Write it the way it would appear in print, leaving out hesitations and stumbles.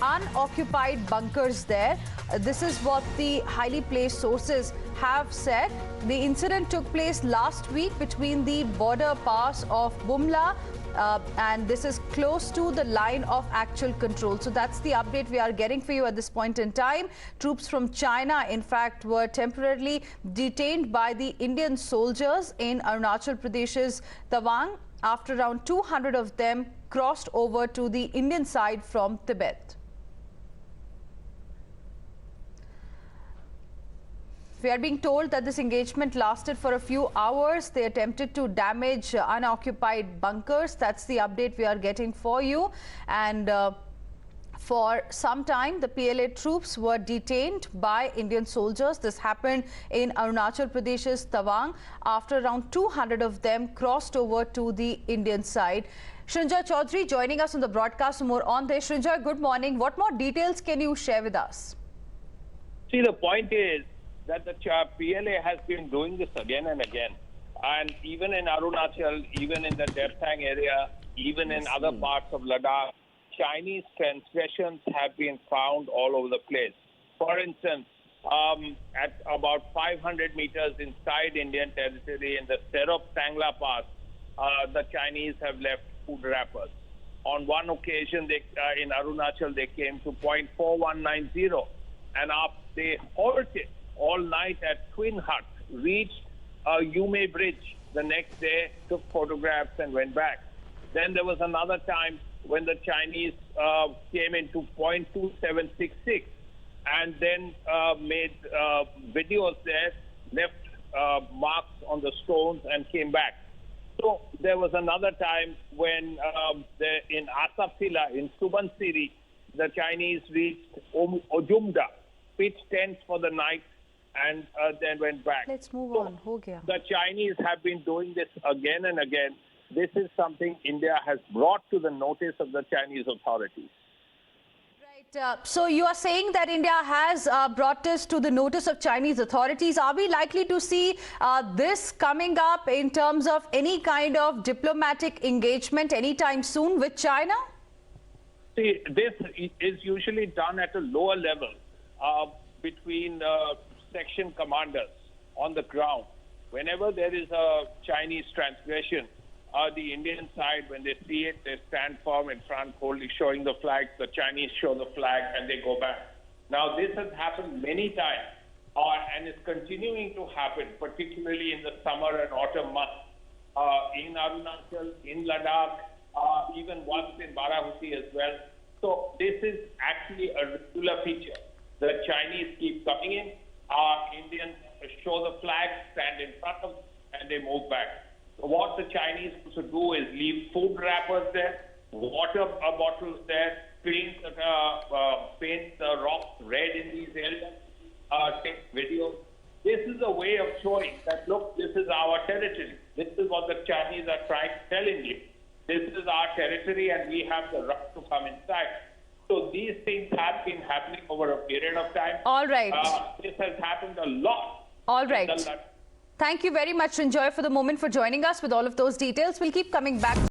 unoccupied bunkers there. This is what the highly placed sources have said. The incident took place last week between the border pass of Bumla and this is close to the line of actual control. So that's the update we are getting for you at this point in time. Troops from China, in fact, were temporarily detained by the Indian soldiers in Arunachal Pradesh's Tawang after around 200 of them crossed over to the Indian side from Tibet. We are being told that this engagement lasted for a few hours. They attempted to damage unoccupied bunkers. That's the update we are getting for you. And for some time, the PLA troops were detained by Indian soldiers. This happened in Arunachal Pradesh's Tawang after around 200 of them crossed over to the Indian side. Srinjoy Chaudhary joining us on the broadcast for more on this. Srinjoy, good morning. What more details can you share with us? See, the point is that the PLA has been doing this again and again. And even in Arunachal, even in the Dertang area, even in other parts of Ladakh, Chinese transgressions have been found all over the place. For instance, at about 500 meters inside Indian territory in the Serop Tangla Pass, the Chinese have left food wrappers. On one occasion, in Arunachal, they came to point 4190, and they halted all night at Twin Hut, reached Yume Bridge the next day, took photographs and went back. Then there was another time when the Chinese came into point 2766 and then made videos there, left marks on the stones and came back. So there was another time when in Asapila, in Subansiri, the Chinese reached Ojumda, pitched tents for the night, and then went back. Let's move on. The Chinese have been doing this again and again. This is something India has brought to the notice of the Chinese authorities. Right. So you are saying that India has brought this to the notice of Chinese authorities. Are we likely to see this coming up in terms of any kind of diplomatic engagement anytime soon with China? See, this is usually done at a lower level between section commanders on the ground. Whenever there is a Chinese transgression, the Indian side, when they see it, they stand firm in front, holding, showing the flag. The Chinese show the flag and they go back. Now, this has happened many times and is continuing to happen, particularly in the summer and autumn months. In Arunachal, in Ladakh, even once in Barahuti as well. So this is actually a regular feature. The Chinese keep coming in, Indians show the flag, stand in front of them, and they move back. So what the Chinese also do is leave food wrappers there, water bottles there, paint the rocks red in these areas, take videos. This is a way of showing that, look, this is our territory. This is what the Chinese are trying to tell you. This is our territory and we have the right to come inside. So these things have been happening over a period of time. All right. This has happened a lot. All right. Thank you very much, Srinjoy, for the moment for joining us with all of those details. We'll keep coming back.